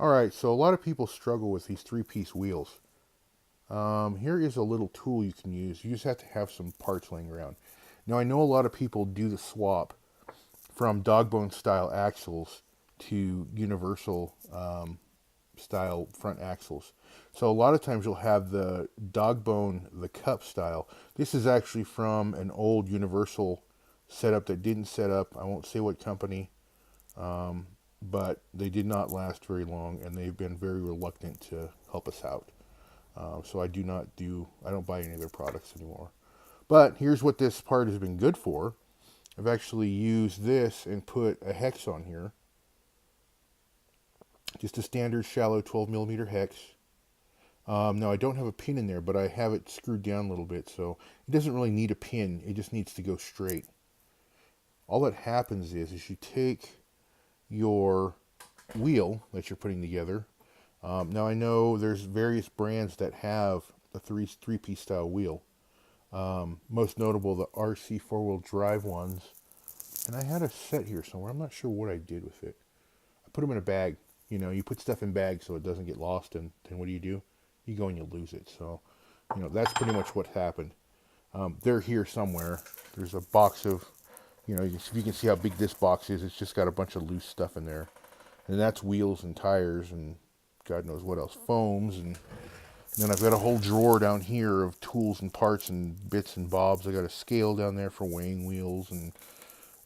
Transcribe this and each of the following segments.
Alright, so a lot of people struggle with these three-piece wheels. Here is a little tool you can use. You just have to have some parts laying around. Now I know a lot of people do the swap from dog bone style axles to universal style front axles. So a lot of times you'll have the dog bone, the cup style. This is actually from an old universal setup that didn't set up. I won't say what company, but they did not last very long, and they've been very reluctant to help us out. So I don't buy any of their products anymore. But here's what this part has been good for. I've actually used this and put a hex on here, just a standard shallow 12 millimeter hex. Now I don't have a pin in there, but I have it screwed down a little bit, so it doesn't really need a pin. It just needs to go straight. All that happens is you take your wheel that you're putting together. Now I know there's various brands that have a three-piece style wheel. Most notable the RC four-wheel drive ones. And I had a set here somewhere. I'm not sure what I did with it. I put them in a bag. You know, you put stuff in bags so it doesn't get lost, and then what do? You go and you lose it. So, that's pretty much what happened. They're here somewhere. There's a box of, if you can see how big this box is, it's just got a bunch of loose stuff in there. And that's wheels and tires and God knows what else, foams. And then I've got a whole drawer down here of tools and parts and bits and bobs. I got a scale down there for weighing wheels. And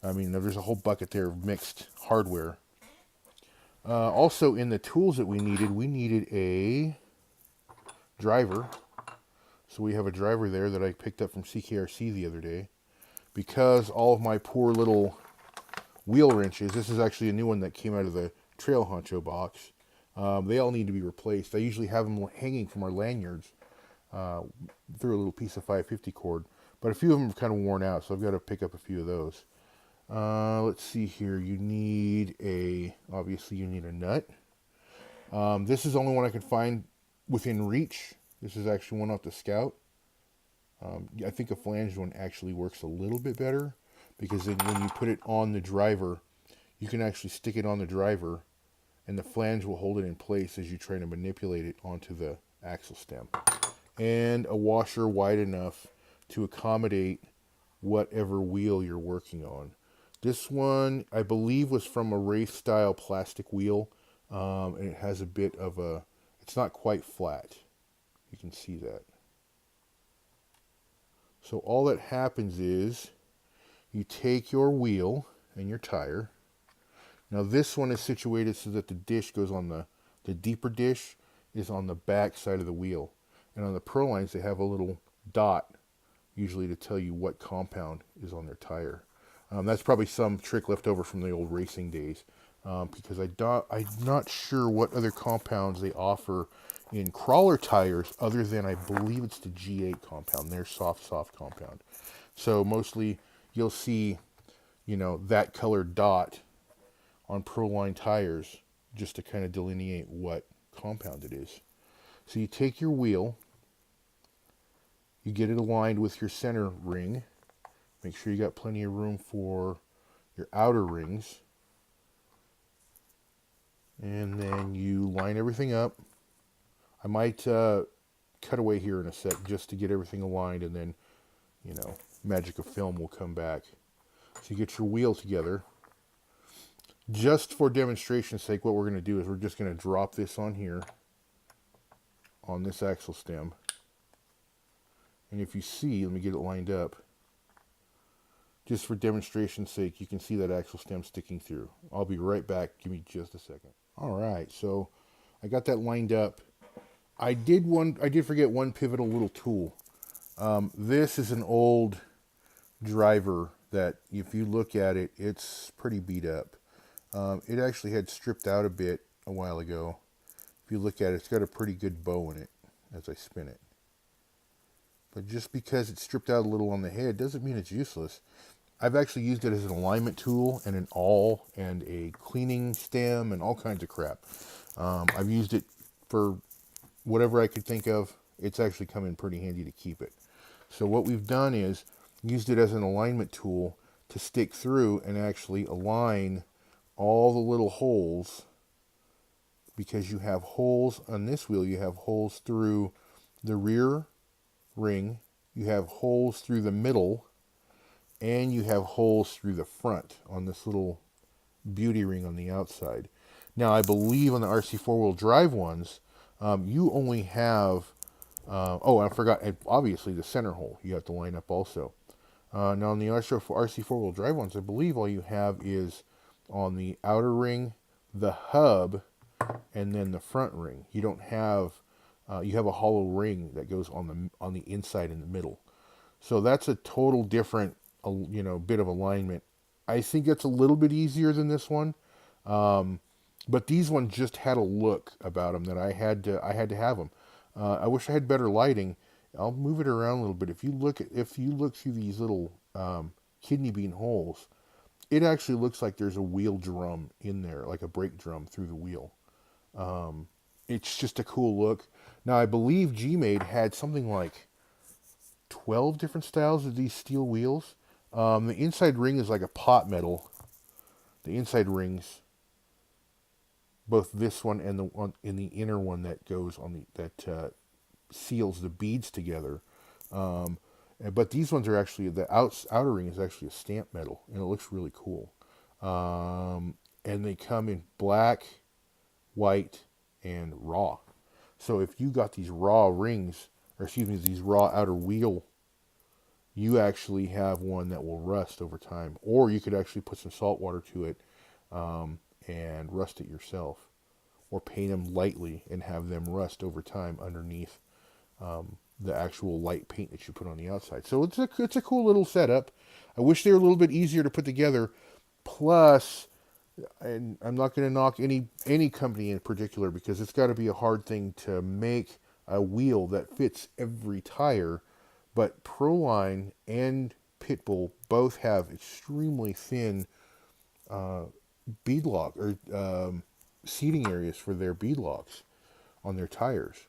I mean, there's a whole bucket there of mixed hardware. Also, in the tools that we needed a driver. So we have a driver there that I picked up from CKRC the other day. Because all of my poor little wheel wrenches, this is actually a new one that came out of the Trail Honcho box. They all need to be replaced. I usually have them hanging from our lanyards through a little piece of 550 cord. But a few of them are kind of worn out, so I've got to pick up a few of those. Let's see here. Obviously you need a nut. This is the only one I could find within reach. This is actually one off the Scout. I think a flanged one actually works a little bit better because then when you put it on the driver, you can actually stick it on the driver and the flange will hold it in place as you try to manipulate it onto the axle stem. And a washer wide enough to accommodate whatever wheel you're working on. This one, I believe, was from a race style plastic wheel, and it has a bit of it's not quite flat. You can see that. So all that happens is you take your wheel and your tire. Now this one is situated so that the dish goes on the deeper dish is on the back side of the wheel. And on the Prolines they have a little dot usually to tell you what compound is on their tire. That's probably some trick left over from the old racing days because I'm not sure what other compounds they offer in crawler tires other than I believe it's the G8 compound, their soft compound. So mostly you'll see, that colored dot on Proline tires just to kind of delineate what compound it is. So you take your wheel, you get it aligned with your center ring. Make sure you got plenty of room for your outer rings. And then you line everything up. I might cut away here in a sec just to get everything aligned, and then, magic of film will come back. So you get your wheel together. Just for demonstration's sake, what we're going to do is we're just going to drop this on here, on this axle stem. And if you see, let me get it lined up. Just for demonstration's sake, you can see that axle stem sticking through. I'll be right back. Give me just a second. Alright, so I got that lined up. I did forget one pivotal little tool. This is an old driver that if you look at it, it's pretty beat up. It actually had stripped out a bit a while ago. If you look at it, it's got a pretty good bow in it as I spin it. But just because it's stripped out a little on the head doesn't mean it's useless. I've actually used it as an alignment tool and an awl and a cleaning stem and all kinds of crap. I've used it for whatever I could think of. It's actually come in pretty handy to keep it. So what we've done is used it as an alignment tool to stick through and actually align all the little holes because you have holes on this wheel. You have holes through the rear ring, you have holes through the middle, and you have holes through the front on this little beauty ring on the outside. Now, I believe on the RC four-wheel drive ones, you only have, oh, I forgot, obviously the center hole you have to line up also. Now, on the RC four-wheel drive ones, I believe all you have is on the outer ring, the hub, and then the front ring. You don't have, you have a hollow ring that goes on the inside in the middle. So that's a total different, bit of alignment. I think it's a little bit easier than this one, but these ones just had a look about them that I had to have them. I wish I had better lighting. I'll move it around a little bit. If you look through these little kidney bean holes, it actually looks like there's a wheel drum in there, like a brake drum through the wheel. It's just a cool look. Now, I believe G-Made had something like 12 different styles of these steel wheels. The inside ring is like a pot metal. The inside rings, both this one and the one in the inner one that goes on that seals the beads together. But these ones are actually, the outer ring is actually a stamp metal, and it looks really cool. And they come in black, white, and raw. So if you got these raw rings, or excuse me, these raw outer wheel, you actually have one that will rust over time. Or you could actually put some salt water to it and rust it yourself. Or paint them lightly and have them rust over time underneath the actual light paint that you put on the outside. So it's a cool little setup. I wish they were a little bit easier to put together. Plus, and I'm not going to knock any company in particular, because it's got to be a hard thing to make a wheel that fits every tire. But Proline and Pitbull both have extremely thin beadlock or seating areas for their beadlocks on their tires.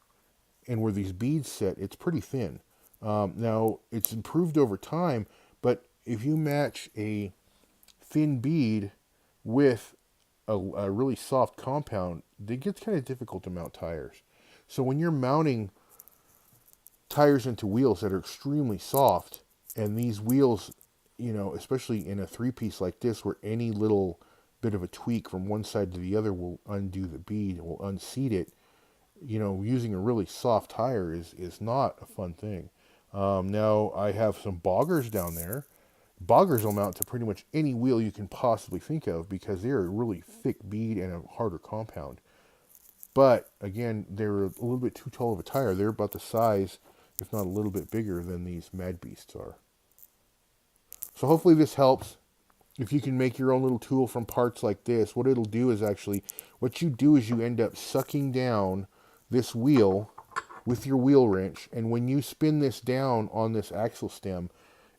And where these beads sit, it's pretty thin. Now, it's improved over time, but if you match a thin bead with a really soft compound, it gets kind of difficult to mount tires. So when you're mounting tires into wheels that are extremely soft, and these wheels, especially in a three-piece like this, where any little bit of a tweak from one side to the other will undo the bead, will unseat it, using a really soft tire is not a fun thing. Now, I have some boggers down there. Boggers will mount to pretty much any wheel you can possibly think of, because they're a really thick bead and a harder compound. But, again, they're a little bit too tall of a tire. They're about the size, if not a little bit bigger, than these Mad Beasts are. So hopefully this helps. If you can make your own little tool from parts like this, what it'll do is what you do is you end up sucking down this wheel with your wheel wrench, and when you spin this down on this axle stem,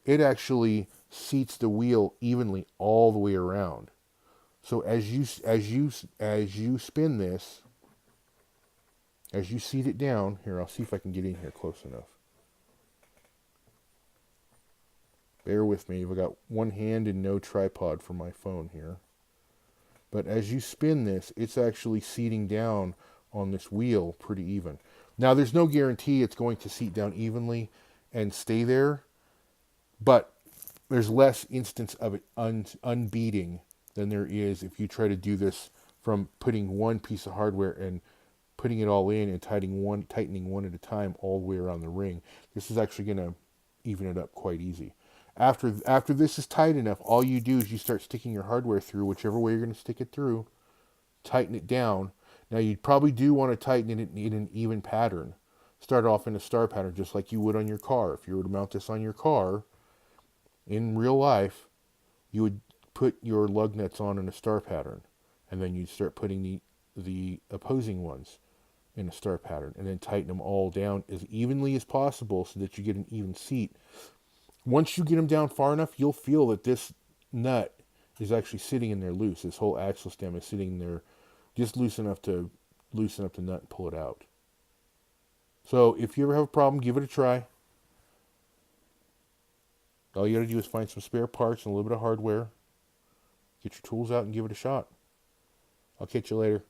it actually seats the wheel evenly all the way around. So as you spin this, as you seat it down, here, I'll see if I can get in here close enough. Bear with me, I've got one hand and no tripod for my phone here. But as you spin this, it's actually seating down on this wheel pretty even. Now, there's no guarantee it's going to seat down evenly and stay there, but there's less instance of it unbeating than there is if you try to do this from putting one piece of hardware and putting it all in and tightening one at a time all the way around the ring. This is actually going to even it up quite easy. After this is tight enough, all you do is you start sticking your hardware through whichever way you're going to stick it through, tighten it down. Now, you probably do want to tighten it in an even pattern. Start off in a star pattern, just like you would on your car. If you were to mount this on your car, in real life, you would put your lug nuts on in a star pattern, and then you'd start putting the opposing ones in a star pattern, and then tighten them all down as evenly as possible so that you get an even seat. Once you get them down far enough, you'll feel that this nut is actually sitting in there loose. This whole axle stem is sitting in there just loose enough to loosen up the nut and pull it out. So if you ever have a problem, give it a try. All you got to do is find some spare parts and a little bit of hardware. Get your tools out and give it a shot. I'll catch you later.